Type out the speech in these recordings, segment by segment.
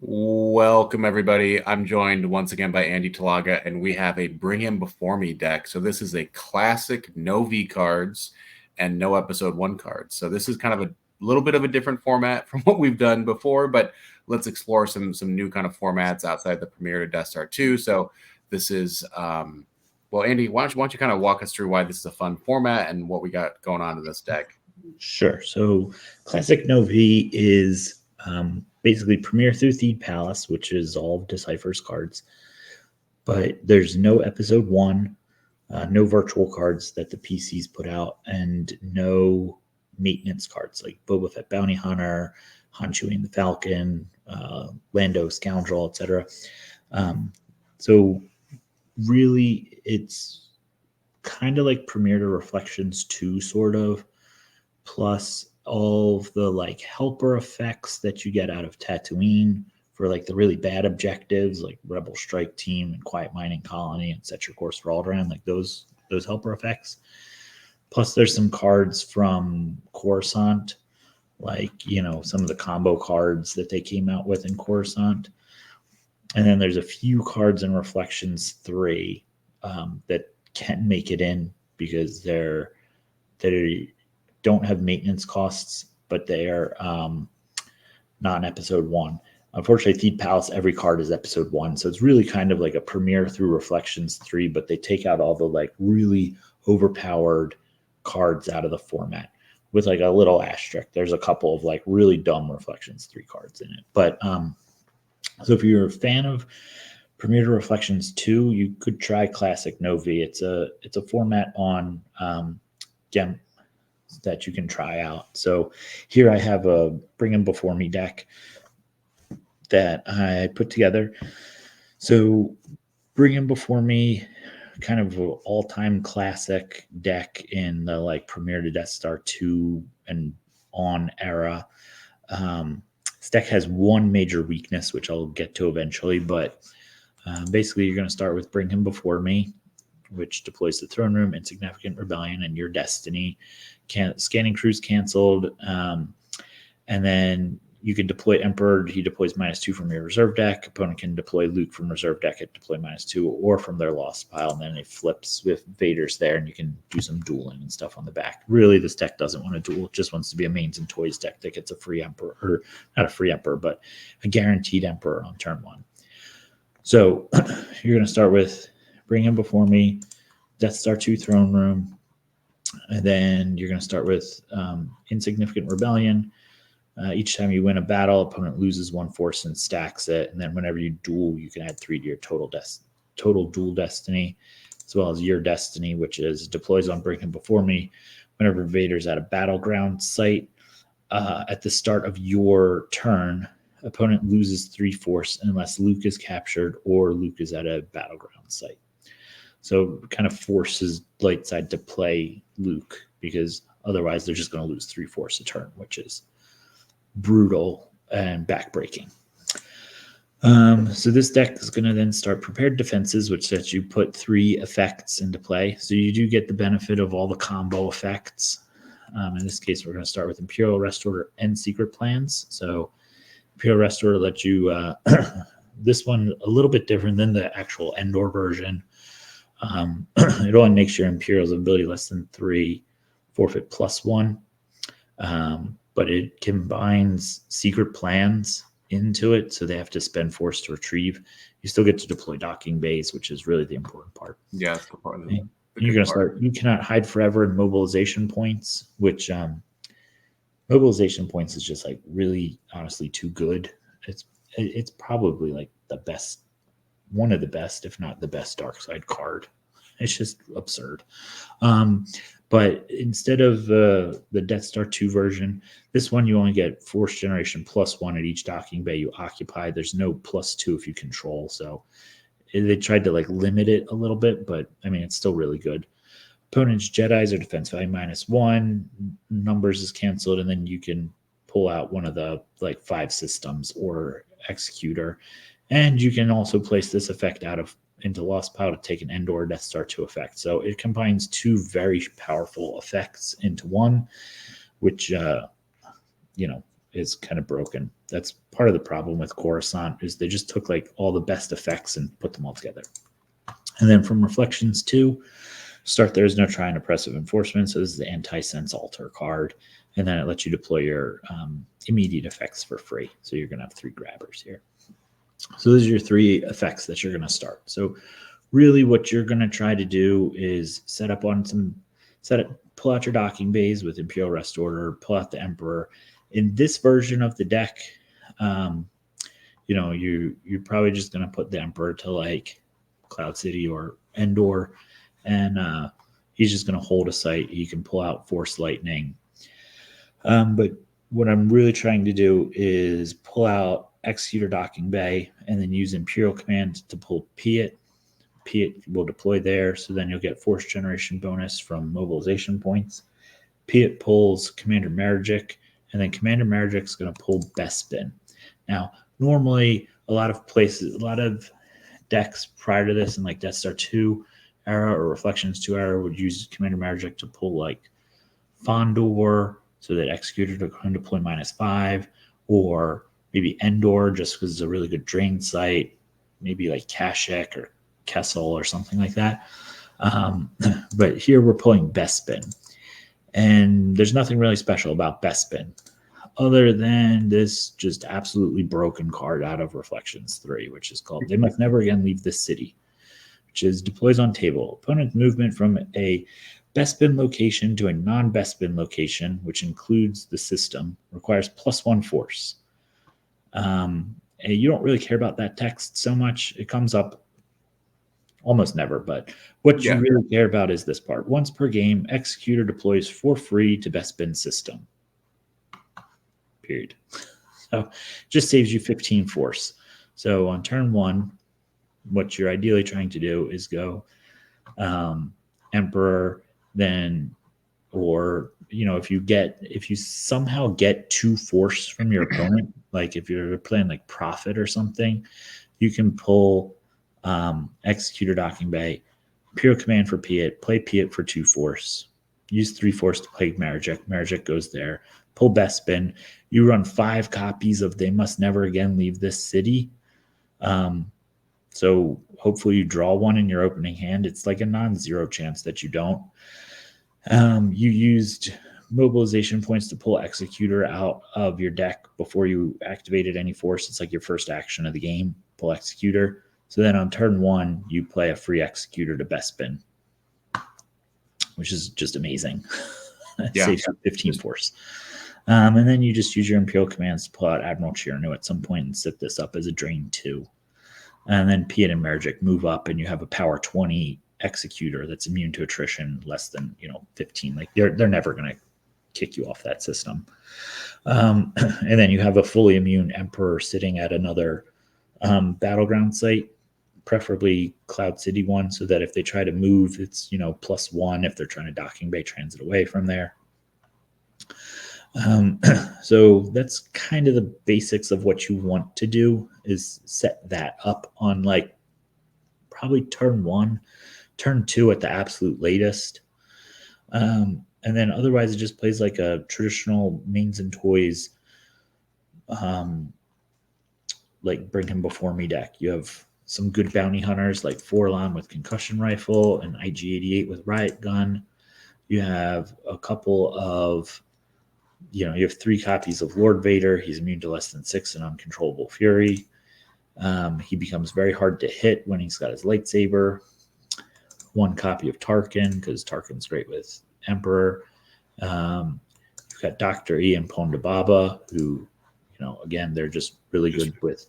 Welcome, everybody. I'm joined once again by Andy Talaga, and we have a Bring Him Before Me deck. So this is a classic no V cards and no episode 1 cards. So this is kind of a little bit of a different format from what we've done before, but let's explore some new kind of formats outside the premiere to Death Star 2. So this is, well, Andy, why don't you kind of walk us through why this is a fun format and what we got going on in this deck? Sure. So classic no V is basically Premiere through Theed Palace, which is all of Decipher's cards. But there's no episode 1, no virtual cards that the PCs put out, and no maintenance cards like Boba Fett Bounty Hunter, Han Chewie and the Falcon, Lando Scoundrel, etc. So really, it's kind of like Premiere to Reflections 2, sort of, plus all of the like helper effects that you get out of Tatooine for like the really bad objectives like Rebel Strike Team and Quiet Mining Colony and Set Your Course for Alderaan, like those helper effects. Plus there's some cards from Coruscant, like, some of the combo cards that they came out with in Coruscant. And then there's a few cards in Reflections 3 that can make it in because they don't have maintenance costs, but they are not in episode 1. Unfortunately, Theed Palace, every card is episode 1, so it's really kind of like a Premiere through Reflections 3, but they take out all the like really overpowered cards out of the format with like a little asterisk. There's a couple of like really dumb Reflections 3 cards in it. But so if you're a fan of Premiere to Reflections 2, you could try Classic Novi. It's a format on GEM that you can try out. So here I have a Bring Him Before Me deck that I put together. So Bring Him Before Me, kind of an all-time classic deck in the like Premiere to Death Star 2 and on era. This deck has one major weakness, which I'll get to eventually, but basically you're going to start with Bring Him Before Me, which deploys the Throne Room, Insignificant Rebellion, and Your Destiny. Scanning Crew's canceled. And then you can deploy Emperor. He deploys -2 from your reserve deck. Opponent can deploy Luke from reserve deck at deploy -2 or from their lost pile. And then it flips with Vader's there, and you can do some dueling and stuff on the back. Really, this deck doesn't want to duel. It just wants to be a mains and toys deck that gets a free Emperor, or not a free Emperor, but a guaranteed Emperor on turn 1. So you're going to start with Bring Him Before Me, Death Star 2 Throne Room, and then you're going to start with Insignificant Rebellion. Each time you win a battle, opponent loses 1 force and stacks it. And then whenever you duel, you can add 3 to your total duel destiny, as well as Your Destiny, which is deploys on Bring Him Before Me. Whenever Vader's at a battleground site, at the start of your turn, opponent loses 3 force unless Luke is captured or Luke is at a battleground site. So it kind of forces Lightside to play Luke, because otherwise they're just going to lose 3 force a turn, which is brutal and backbreaking. So this deck is going to then start Prepared Defenses, which lets you put 3 effects into play. So you do get the benefit of all the combo effects. In this case, we're going to start with Imperial Rest Order and Secret Plans. So Imperial Rest Order lets you, this one a little bit different than the actual Endor version. It only makes your Imperial's ability less than 3 forfeit +1. But it combines Secret Plans into it, so they have to spend force to retrieve. You still get to deploy docking bays, which is really the important part. Yeah, that's the part. You're going to start. You cannot hide forever in mobilization points, which mobilization points is just like really, honestly, too good. It's probably like the best, one of the best, if not the best Darkside card. It's just absurd. But instead of the Death Star 2 version, this one you only get force generation +1 at each docking bay you occupy. There's no +2 if you control. So they tried to like limit it a little bit, but I mean, it's still really good. Opponent's Jedis are defense value -1. Numbers is canceled, and then you can pull out one of the like 5 systems or Executor. And you can also place this effect into Lost Pile to take an Endor Death Star 2 effect. So it combines 2 very powerful effects into one, which, is kind of broken. That's part of the problem with Coruscant, is they just took like all the best effects and put them all together. And then from Reflections 2, start There Is No Try and Oppressive Enforcement. So this is the anti-sense alter card. And then it lets you deploy your immediate effects for free. So you're going to have 3 grabbers here. So those are your 3 effects that you're going to start. So really what you're going to try to do is pull out your docking bays with Imperial Rest Order, pull out the Emperor. In this version of the deck, you're probably just going to put the Emperor to like Cloud City or Endor, and he's just going to hold a site. You can pull out Force Lightning. But what I'm really trying to do is pull out Executor Docking Bay and then use Imperial Command to pull Piett. Piett will deploy there, so then you'll get Force Generation bonus from mobilization points. Piett pulls Commander Merrejk, and then Commander Merrejk is going to pull Bespin. Now, normally, a lot of decks prior to this in like Death Star 2 era or Reflections 2 era would use Commander Merrejk to pull like Fondor, so that Executor can deploy -5, or maybe Endor just because it's a really good drain site, maybe like Kashyyyk or Kessel or something like that. But here we're pulling Bespin, and there's nothing really special about Bespin other than this just absolutely broken card out of Reflections 3, which is called They Must Never Again Leave This City, which is deploys on table. Opponent's movement from a Bespin location to a non-Bespin location, which includes the system, requires +1 force. And you don't really care about that text so much. It comes up almost never, but what you really care about is this part. Once per game, Executor deploys for free to Bespin system. Period. So just saves you 15 force. So on turn 1, what you're ideally trying to do is go Emperor, then, or if you somehow get 2 force from your opponent, like if you're playing like Prophet or something, you can pull Executor Docking Bay, Imperial Command for Piett, play Piett for 2 force, use 3 force to play Merrejk. Merrejk goes there, pull Bespin. You run 5 copies of They Must Never Again Leave This City. So hopefully you draw 1 in your opening hand. It's like a non-zero chance that you don't. You used mobilization points to pull Executor out of your deck before you activated any force. It's like your first action of the game, pull Executor. So then on turn 1, you play a free Executor to Bespin, which is just amazing. Saves you 15 force. And then you just use your Imperial commands to pull out Admiral Chiraneau at some point and set this up as a drain 2. And then Piett and Merrejk move up, and you have a power 20 Executor that's immune to attrition less than 15. Like they're never going to kick you off that system. And then you have a fully immune Emperor sitting at another battleground site, preferably Cloud City one, so that if they try to move, it's +1 if they're trying to docking bay transit away from there. So that's kind of the basics of what you want to do, is set that up on like probably turn 1, turn 2 at the absolute latest. And then otherwise it just plays like a traditional mains and toys, like Bring Him Before Me deck. You have some good bounty hunters like Forlon with Concussion Rifle and IG-88 with Riot Gun. You have a couple of you have 3 copies of Lord Vader. He's immune to less than 6 and Uncontrollable Fury. He becomes very hard to hit when he's got his lightsaber. 1 copy of Tarkin, because Tarkin's great with Emperor. You've got Dr. E and Ponda Baba, who, again, they're just really good with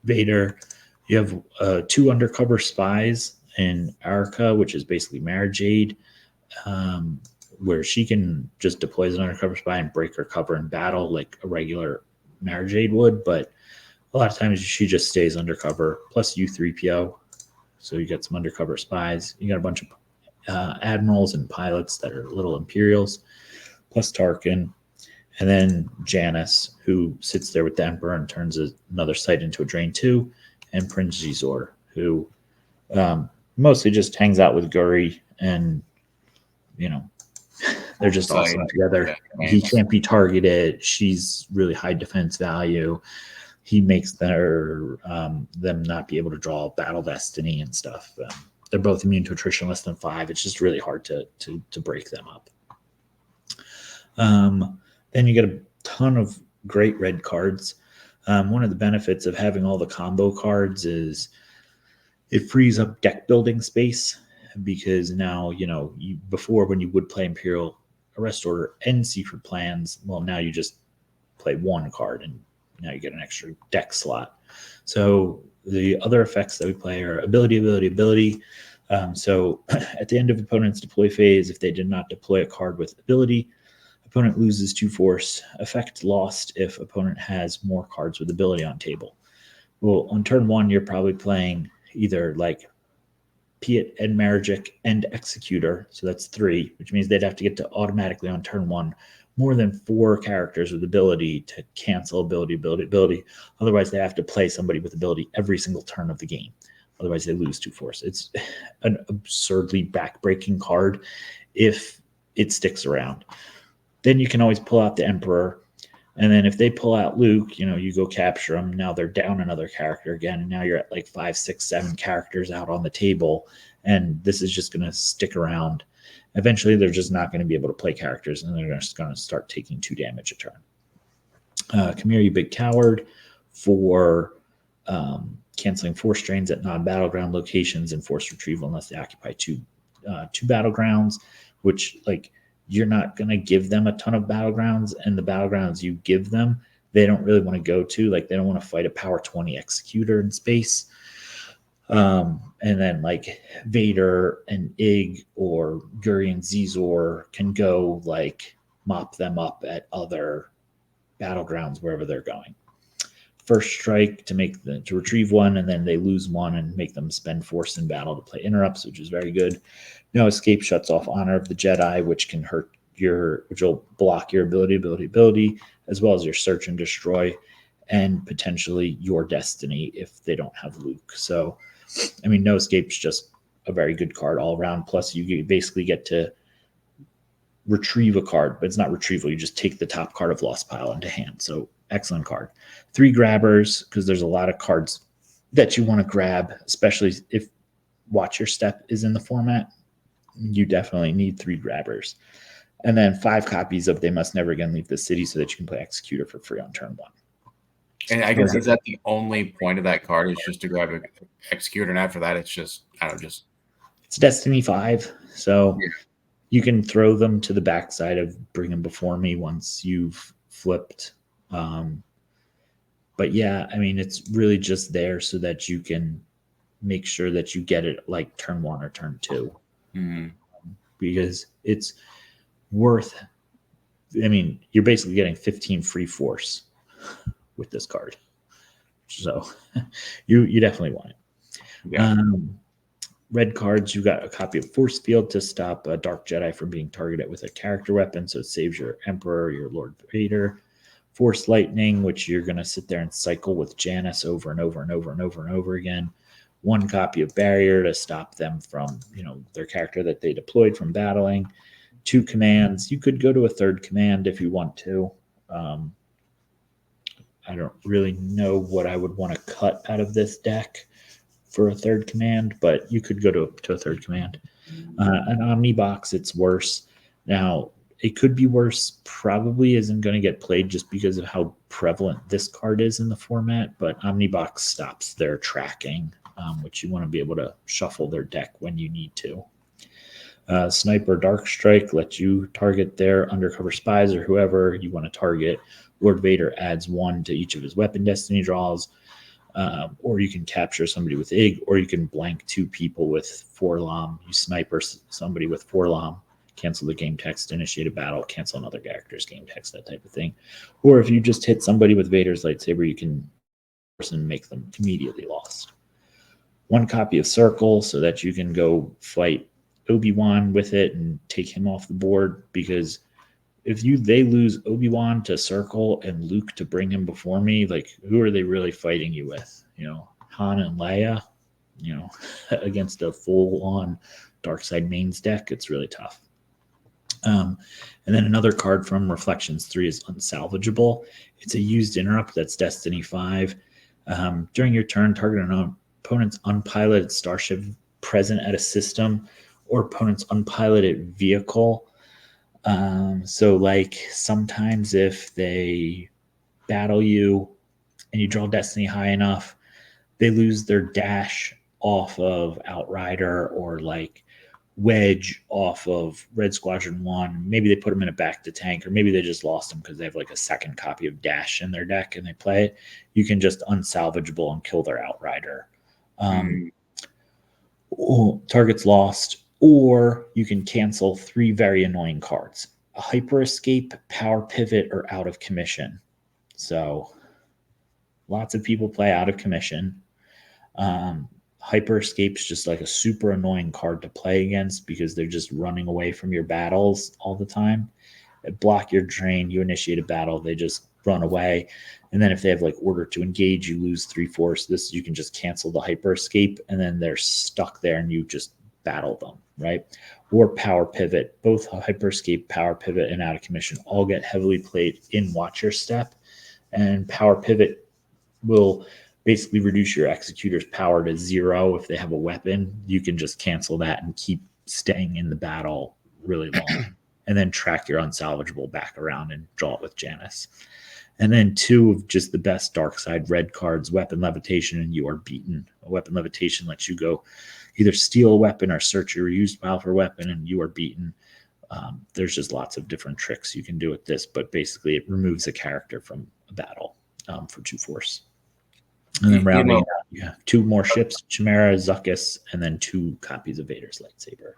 Vader. You have 2 undercover spies in Arica, which is basically Mara Jade, where she can just deploy as an undercover spy and break her cover in battle like a regular Mara Jade would, but a lot of times she just stays undercover, plus Yoo-Threepio. So you got some undercover spies. You got a bunch of admirals and pilots that are little Imperials, plus Tarkin. And then Janus, who sits there with the Emperor and turns another site into a drain 2. And Prince Xizor, who mostly just hangs out with Guri and, They're just awesome together. He can't be targeted. She's really high defense value. He makes them not be able to draw Battle Destiny and stuff. They're both immune to attrition less than 5. It's just really hard to break them up. Then you get a ton of great red cards. One of the benefits of having all the combo cards is it frees up deck building space, because now, before, when you would play Imperial Arrest Order and Secret Plans, well, now you just play one card and now you get an extra deck slot. So the other effects that we play are ability. So at the end of opponent's deploy phase, if they did not deploy a card with ability, opponent loses 2 force. Effect lost if opponent has more cards with ability on table. Well, on turn 1, you're probably playing either like Piett and Merrejk and Executor, so that's 3, which means they'd have to get to automatically on turn 1 more than 4 characters with ability to cancel ability. Otherwise, they have to play somebody with ability every single turn of the game. Otherwise, they lose 2 force. It's an absurdly backbreaking card if it sticks around. Then you can always pull out the Emperor. And then if they pull out Luke, you go capture them. Now they're down another character again. And now you're at like 5, 6, 7 characters out on the table. And this is just going to stick around. Eventually, they're just not going to be able to play characters. And they're just going to start taking 2 damage a turn. Come here, you big coward, for canceling force drains at non-battleground locations and force retrieval unless they occupy two battlegrounds, which, like, you're not going to give them a ton of battlegrounds, and the battlegrounds you give them, they don't really want to go to. Like, they don't want to fight a power 20 executor in space. And then, like, Vader and Ig or Guri and Xizor can go, like, mop them up at other battlegrounds wherever they're going. First strike to retrieve 1, and then they lose 1 and make them spend force in battle to play interrupts, which is very good. No escape shuts off Honor of the Jedi, which will block your ability, as well as your search and destroy, and potentially your destiny if they don't have Luke. So, I mean, No Escape's just a very good card all around. Plus, you basically get to retrieve a card, but it's not retrieval. You just take the top card of Lost Pile into hand. So, excellent card. 3 grabbers, because there's a lot of cards that you want to grab, especially if Watch Your Step is in the format. You definitely need 3 grabbers. And then 5 copies of They Must Never Again Leave the City, so that you can play Executor for free on turn 1. And I guess, is that the only point of that card, is just to grab an Executor, and after that it's just, it's Destiny 5, so you can throw them to the backside of Bring Them Before Me once you've flipped. But yeah, I mean, it's really just there so that you can make sure that you get it like turn 1 or turn 2. Mm-hmm. Because it's worth, I mean, you're basically getting 15 free force with this card. So you definitely want it. Yeah. Red cards, you got a copy of Force Field to stop a Dark Jedi from being targeted with a character weapon, so it saves your Emperor, your Lord Vader. Force Lightning, which you're going to sit there and cycle with Janus over and over again. 1 copy of Barrier to stop them from, their character that they deployed from battling. 2 commands. You could go to a 3rd command if you want to. I don't really know what I would want to cut out of this deck for a 3rd command, but you could go to a 3rd command. An Omnibox, it's worse. Now, it could be worse. Probably isn't going to get played just because of how prevalent this card is in the format, but Omnibox stops their tracking, which you want to be able to shuffle their deck when you need to. Sniper Dark Strike lets you target their undercover spies or whoever you want to target. Lord Vader adds 1 to each of his weapon destiny draws. Or you can capture somebody with Ig, or you can blank 2 people with Forlom. You sniper somebody with Forlom, cancel the game text, initiate a battle, cancel another character's game text, that type of thing. Or if you just hit somebody with Vader's lightsaber, you can make them immediately lost. 1 copy of Circle so that you can go fight Obi-Wan with it and take him off the board, because if they lose Obi-Wan to Circle and Luke to Bring Him Before Me, like, who are they really fighting you with? Han and Leia, against a full-on Dark Side mains deck, it's really tough. And then another card from Reflections 3 is Unsalvageable. It's a used interrupt that's Destiny 5. During your turn, target an opponent's unpiloted starship present at a system or opponent's unpiloted vehicle. So, like, sometimes if they battle you and you draw Destiny high enough, they lose their dash off of Outrider or like Wedge off of Red Squadron 1. Maybe they put them in a back to tank, or maybe they just lost them because they have like a second copy of Dash in their deck and they play it. You can just unsalvageable and kill their Outrider. Target's lost, or you can cancel 3 very annoying cards: a Hyper Escape, Power Pivot, or Out of Commission. So lots of people play Out of Commission. Hyper Escape's just like a super annoying card to play against because they're just running away from your battles all the time. Block your drain, you initiate a battle, they just run away. And then if they have like order to engage, you lose 3 force. This, you can just cancel the Hyper Escape and then they're stuck there and you just battle them, right? Or Power Pivot. Both Hyper Escape, Power Pivot, and Out of Commission all get heavily played in Watcher Step. And Power Pivot will basically reduce your executor's power to 0. If they have a weapon, you can just cancel that and keep staying in the battle really long. And then track your unsalvageable back around and draw it with Janus. And then 2 of just the best dark side red cards, Weapon Levitation and You Are Beaten. A Weapon Levitation lets you go either steal a weapon or search your used pile for a weapon, and You Are Beaten. There's just lots of different tricks you can do with this, but basically it removes a character from a battle for 2 force. And then rounding out, you have 2 more ships, Chimera, Zuckuss, and then 2 copies of Vader's lightsaber.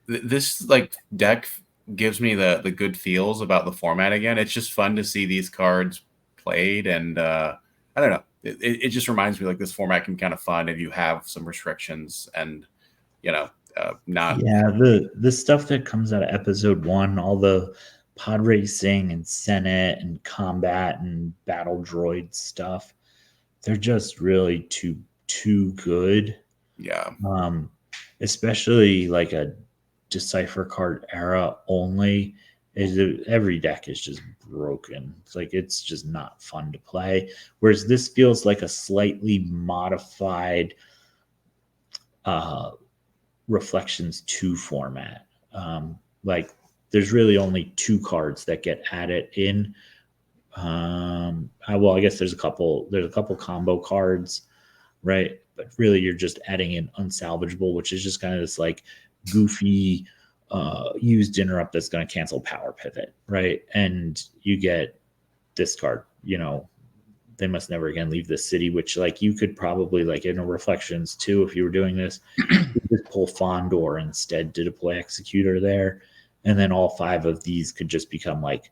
This like deck gives me the good feels about the format again. It's just fun to see these cards played, and I don't know. It just reminds me like this format can be kind of fun if you have some restrictions and not. Yeah, the stuff that comes out of episode 1, all the pod racing and Senate and combat and battle droid stuff, they're just really too good. Yeah. Especially like a Decipher card era only. Every deck is just broken. It's like it's just not fun to play. Whereas this feels like a slightly modified Reflections 2 format. Like there's really only 2 cards that get added in. Well, I guess there's a couple combo cards, right? But really you're just adding in Unsalvageable, which is just kind of this like goofy used interrupt that's going to cancel Power Pivot, right? And you get this card, They Must Never Again Leave the City, which like you could probably like in a Reflections 2, if you were doing this, you could pull Fondor instead to deploy Executor there. And then all 5 of these could just become like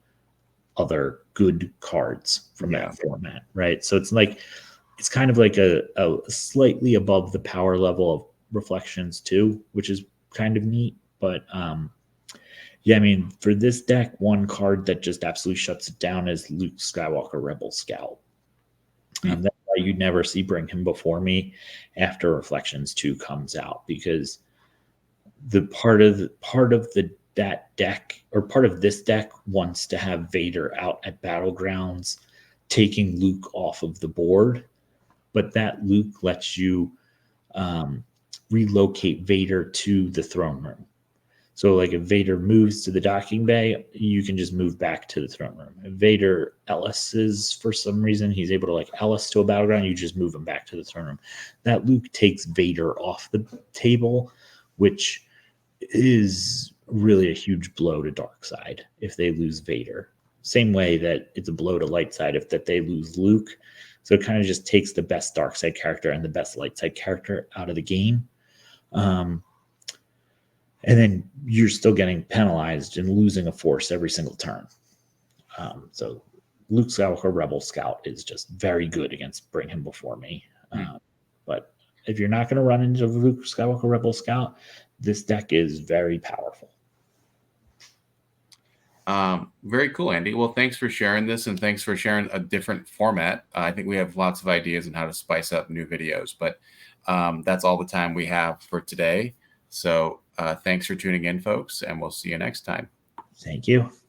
other good cards from that format, right? So it's like it's kind of like a slightly above the power level of Reflections 2, which is kind of neat. But yeah, I mean, for this deck, one card that just absolutely shuts it down is Luke Skywalker Rebel Scout. That's why you never see Bring Him Before Me after Reflections 2 comes out, because the part of this deck wants to have Vader out at Battlegrounds, taking Luke off of the board, but that Luke lets you relocate Vader to the throne room. So like if Vader moves to the docking bay, you can just move back to the throne room. If Vader Ellis's, for some reason, he's able to like Ellis to a battleground, you just move him back to the throne room. That Luke takes Vader off the table, which is really a huge blow to Darkseid if they lose Vader. Same way that it's a blow to Lightside if that they lose Luke. So it kind of just takes the best Darkseid character and the best Lightside character out of the game. And then you're still getting penalized and losing a force every single turn. So Luke Skywalker Rebel Scout is just very good against Bring Him Before Me. But if you're not going to run into Luke Skywalker Rebel Scout, this deck is very powerful. Very cool, Andy. Well, thanks for sharing this, and thanks for sharing a different format. I think we have lots of ideas on how to spice up new videos, but that's all the time we have for today. So Thanks for tuning in, folks, and we'll see you next time. Thank you.